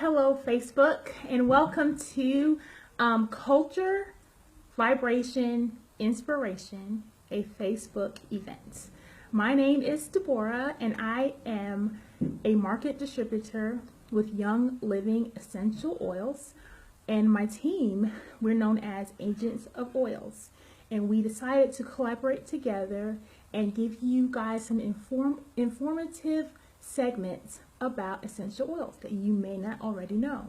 Hello, Facebook, and welcome to Culture, Vibration, Inspiration, a Facebook event. My name is Deborah, and I am a market distributor with Young Living Essential Oils. And my team, we're known as Agents of Oils. And we decided to collaborate together and give you guys some informative segments about essential oils that you may not already know.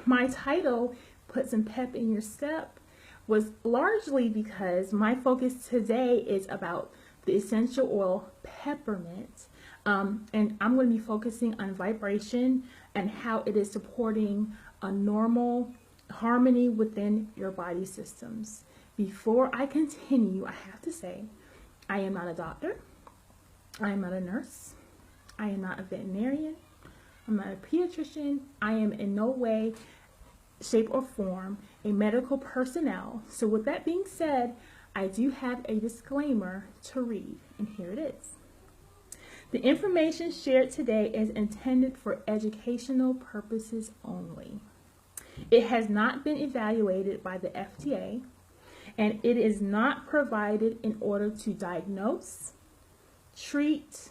My title, Put Some Pep in Your Step, was largely because my focus today is about the essential oil peppermint. And I'm going to be focusing on vibration and how it is supporting a normal harmony within your body systems. Before I continue, I have to say, I am not a doctor. I am not a nurse. I am not a veterinarian. I'm not a pediatrician. I am in no way, shape, or form a medical personnel. So with that being said, I do have a disclaimer to read, and here it is. The information shared today is intended for educational purposes only. It has not been evaluated by the FDA, and it is not provided in order to diagnose, treat,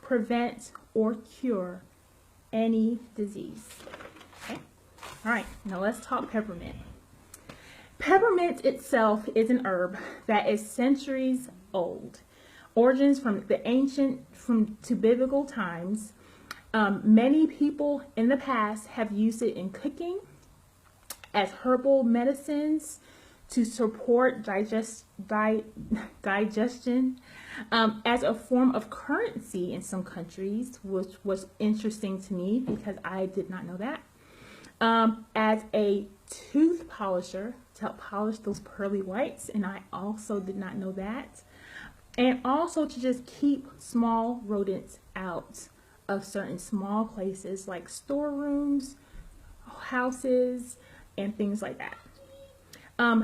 prevent, or cure any disease. Okay? All right, now let's talk peppermint. Peppermint itself is an herb that is centuries old. Origins from the ancient to biblical times. Many people in the past have used it in cooking, as herbal medicines to support digestion, as a form of currency in some countries, which was interesting to me because I did not know that. As a tooth polisher to help polish those pearly whites, and I also did not know that. And also to just keep small rodents out of certain small places like storerooms, houses, and things like that.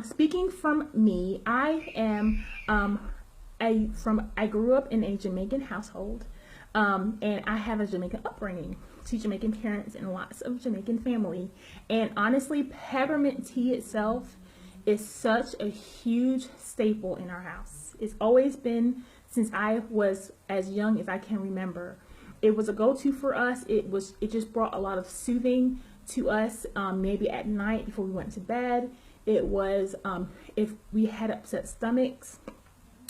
Speaking from me, I grew up in a Jamaican household, and I have a Jamaican upbringing, two Jamaican parents and lots of Jamaican family. And honestly, peppermint tea itself is such a huge staple in our house. It's always been since I was as young as I can remember. It was a go-to for us. It just brought a lot of soothing to us, maybe at night before we went to bed. It was, if we had upset stomachs,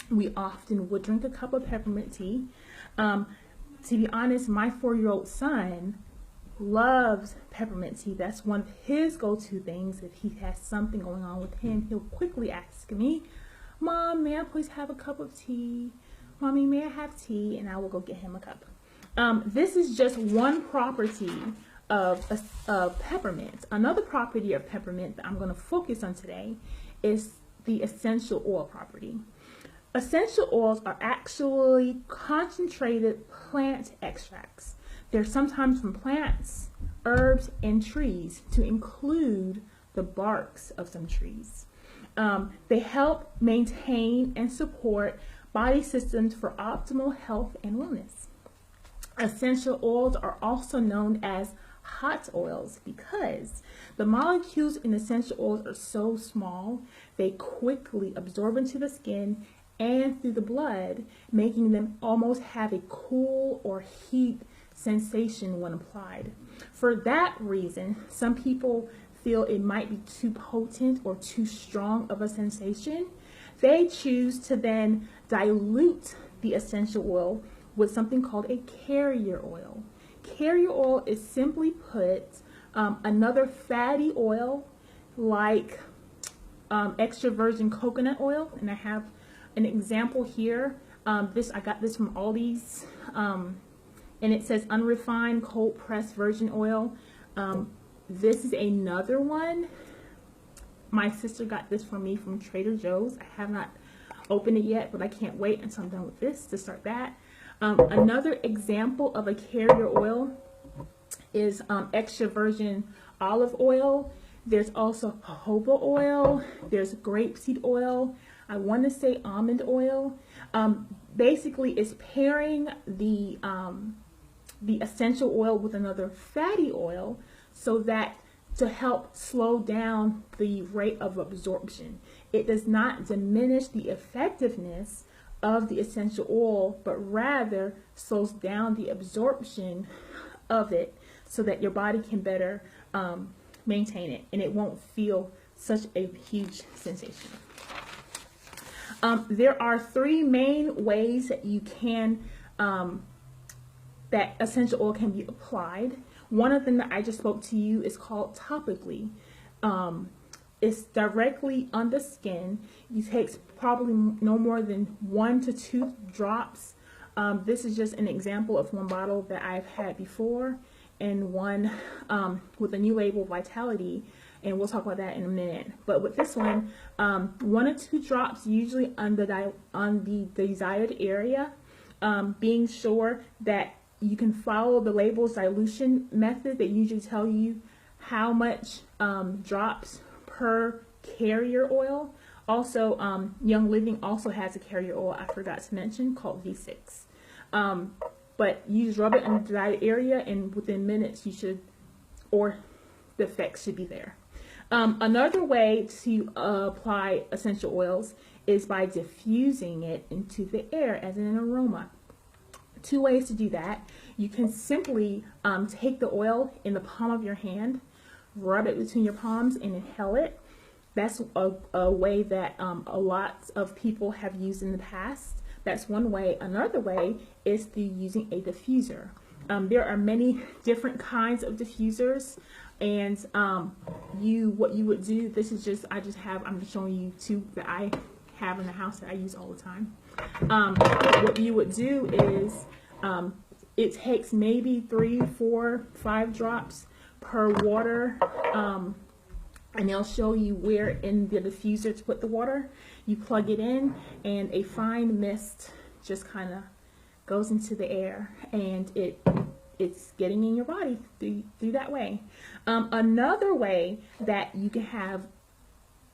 we often would drink a cup of peppermint tea. To be honest, my 4-year-old son loves peppermint tea. That's one of his go-to things. If he has something going on with him, he'll quickly ask me, "Mom, may I please have a cup of tea? Mommy, may I have tea?" And I will go get him a cup. This is just one property of peppermint. Another property of peppermint that I'm going to focus on today is the essential oil property. Essential oils are actually concentrated plant extracts. They're sometimes from plants, herbs, and trees, to include the barks of some trees. They help maintain and support body systems for optimal health and wellness. Essential oils are also known as hot oils because the molecules in essential oils are so small, they quickly absorb into the skin and through the blood, making them almost have a cool or heat sensation when applied. For that reason, some people feel it might be too potent or too strong of a sensation. They choose to then dilute the essential oil with something called a carrier oil. Carrier oil is simply put another fatty oil like extra virgin coconut oil, and I have an example here. I got this from Aldi's, and it says unrefined cold pressed virgin oil. This is another one. My sister got this for me from Trader Joe's. I have not opened it yet, but I can't wait until I'm done with this to start that. Another example of a carrier oil is extra virgin olive oil. There's also jojoba oil. There's grapeseed oil. I want to say almond oil. Basically, it's pairing the the essential oil with another fatty oil so that to help slow down the rate of absorption. It does not diminish the effectiveness of the essential oil, but rather slows down the absorption of it so that your body can better maintain it and it won't feel such a huge sensation. There are three main ways that you can, that essential oil can be applied. One of them that I just spoke to you is called topically. It's directly on the skin. You take probably no more than 1 to 2 drops. This is just an example of one bottle that I've had before and one with a new label, Vitality, and we'll talk about that in a minute. But with this one, 1 or 2 drops usually on the desired area, being sure that you can follow the label's dilution method. They usually tell you how much drops per carrier oil. Also, Young Living also has a carrier oil I forgot to mention called V6. But you just rub it in the desired area and within minutes you should, or the effects should be there. Another way to apply essential oils is by diffusing it into the air as an aroma. 2 ways to do that. You can simply take the oil in the palm of your hand, rub it between your palms and inhale it. That's a way that a lot of people have used in the past. That's one way. Another way is through using a diffuser. There are many different kinds of diffusers, and what you would do, this is just, I'm just showing you 2 that I have in the house that I use all the time. What you would do is it takes maybe 3, 4, 5 drops per water, and they'll show you where in the diffuser to put the water. You plug it in and a fine mist just kind of goes into the air, and it's getting in your body through that way. Another way that you can have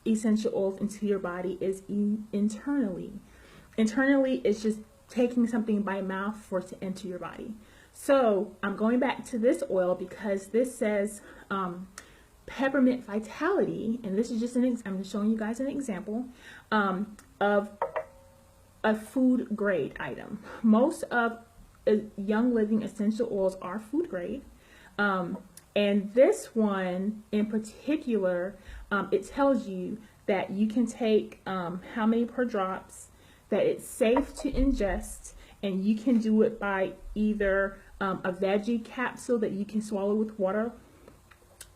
essential oils into your body is internally. Internally is just taking something by mouth for it to enter your body. So I'm going back to this oil because this says peppermint vitality, and this is just I'm just showing you guys an example of a food grade item. Most of Young Living essential oils are food grade, and this one in particular, it tells you that you can take how many per drops, that it's safe to ingest, and you can do it by either a veggie capsule that you can swallow with water.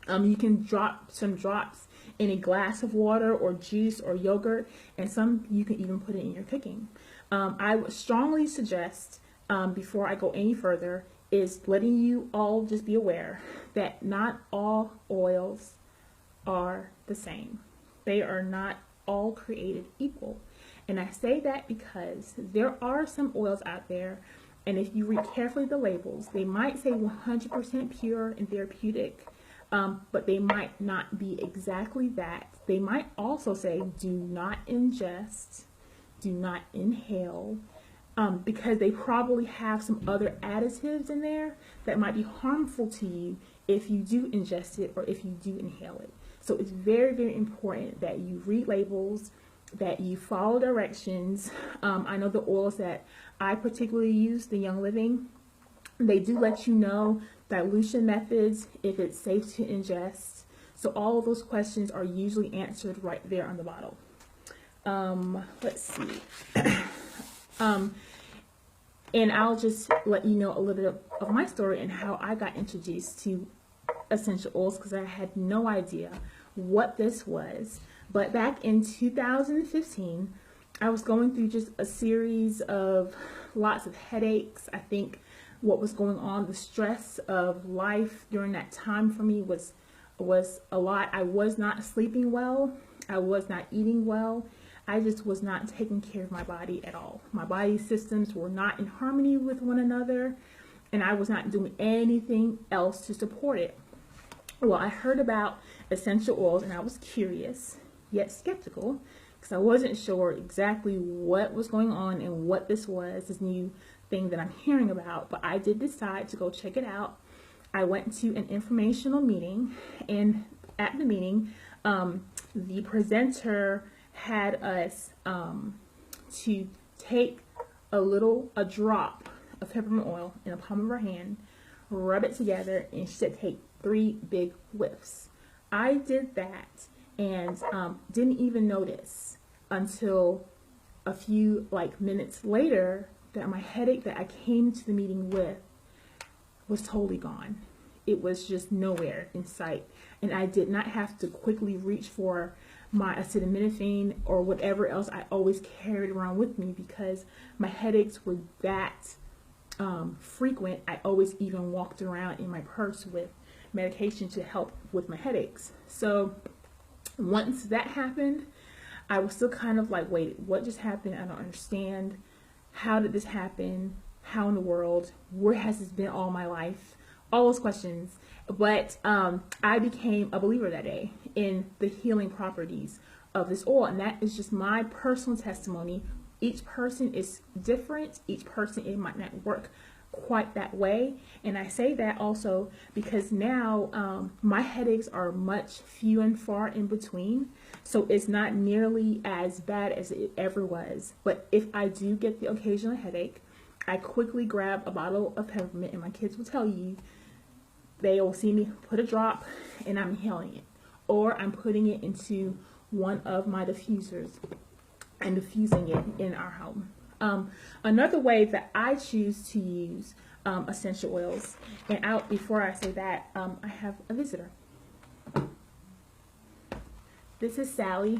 You can drop some drops in a glass of water or juice or yogurt, and some you can even put it in your cooking. I would strongly suggest, before I go any further, is letting you all just be aware that not all oils are the same. They are not all created equal. And I say that because there are some oils out there, and if you read carefully the labels, they might say 100% pure and therapeutic, but they might not be exactly that. They might also say do not ingest, do not inhale, because they probably have some other additives in there that might be harmful to you if you do ingest it or if you do inhale it. So it's very, very important that you read labels, that you follow directions. I know the oils that I particularly use, the Young Living, they do let you know dilution methods, if it's safe to ingest. So all of those questions are usually answered right there on the bottle. Let's see. And I'll just let you know a little bit of my story and how I got introduced to essential oils, because I had no idea what this was. But back in 2015, I was going through just a series of lots of headaches. I think what was going on, the stress of life during that time for me was a lot. I was not sleeping well. I was not eating well. I just was not taking care of my body at all. My body systems were not in harmony with one another, and I was not doing anything else to support it. Well, I heard about essential oils, and I was curious, yet skeptical, because I wasn't sure exactly what was going on and what this was, this new thing that I'm hearing about, but I did decide to go check it out. I went to an informational meeting, and at the meeting, the presenter had us to take a drop of peppermint oil in the palm of our hand, rub it together, and she said take 3 big whiffs. I did that and didn't even notice until a few minutes later that my headache that I came to the meeting with was totally gone. It was just nowhere in sight, and I did not have to quickly reach for my acetaminophen or whatever else I always carried around with me, because my headaches were that frequent. I always even walked around in my purse with medication to help with my headaches. So once that happened, I was still kind of like, wait, what just happened? I don't understand. How did this happen? How in the world? Where has this been all my life? All those questions. But I became a believer that day in the healing properties of this oil. And that is just my personal testimony. Each person is different. Each person, it might not work quite that way. And I say that also because now my headaches are much few and far in between. So it's not nearly as bad as it ever was. But if I do get the occasional headache, I quickly grab a bottle of peppermint, and my kids will tell you, they will see me put a drop and I'm inhaling it, or I'm putting it into one of my diffusers and diffusing it in our home. Another way that I choose to use essential oils, and before I say that, I have a visitor. This is Sally.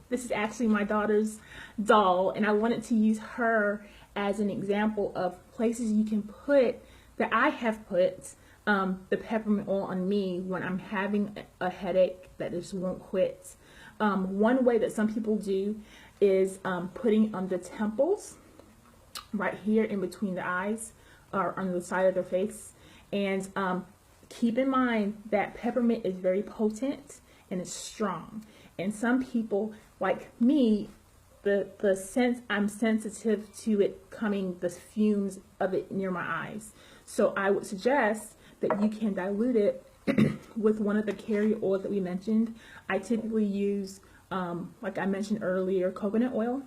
This is actually my daughter's doll, and I wanted to use her as an example of places you can put, that I have put the peppermint oil on me when I'm having a headache that just won't quit. One way that some people do is putting on the temples, right here in between the eyes, or on the side of their face. And keep in mind that peppermint is very potent and it's strong. And some people, like me, I'm sensitive to it coming, the fumes of it near my eyes. So I would suggest that you can dilute it with one of the carrier oils that we mentioned. I typically use, like I mentioned earlier, coconut oil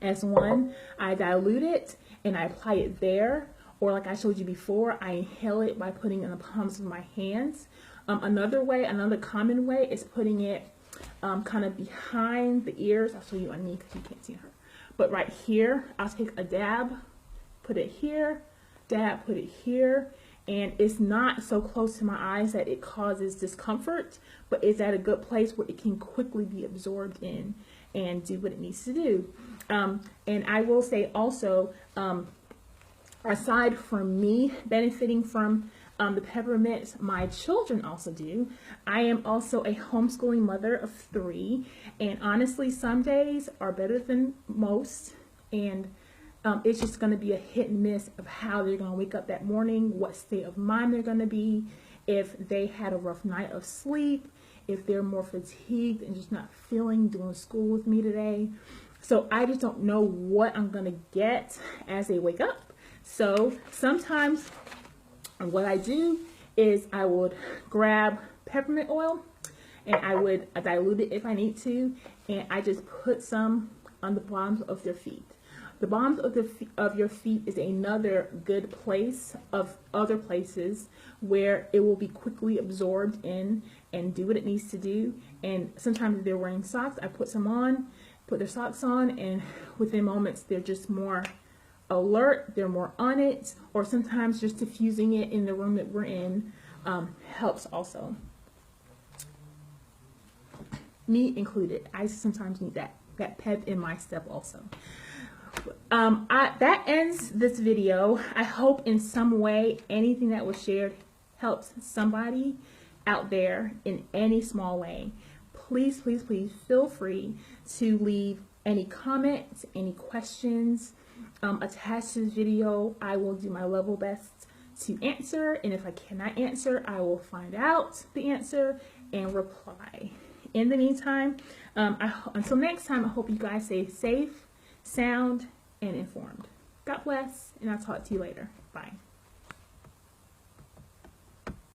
as one. I dilute it and I apply it there, or like I showed you before, I inhale it by putting it in the palms of my hands. Another common way is putting it kind of behind the ears. I'll show you on me because you can't see her. But right here, I'll take a dab, put it here, dab, put it here. And it's not so close to my eyes that it causes discomfort, but it's at a good place where it can quickly be absorbed in and do what it needs to do. And I will say also, aside from me benefiting from the peppermint, my children also do. I am also a homeschooling mother of 3, and honestly, some days are better than most, and it's just going to be a hit and miss of how they're going to wake up that morning, what state of mind they're going to be, if they had a rough night of sleep, if they're more fatigued and just not feeling doing school with me today. So I just don't know what I'm going to get as they wake up. So sometimes what I do is I would grab peppermint oil and I would dilute it if I need to, and I just put some on the bottoms of their feet. The bottoms of your feet is another good place of other places where it will be quickly absorbed in and do what it needs to do. And sometimes if they're wearing socks, I put some on, put their socks on, and within moments they're just more alert, they're more on it. Or sometimes just diffusing it in the room that we're in helps also. Me included. I sometimes need that pep in my step also. That ends this video. I hope in some way anything that was shared helps somebody out there in any small way. Please, please, please feel free to leave any comments, any questions attached to this video. I will do my level best to answer, and if I cannot answer, I will find out the answer and reply. In the meantime, until next time, I hope you guys stay safe, sound, and informed. God bless, and I'll talk to you later. Bye.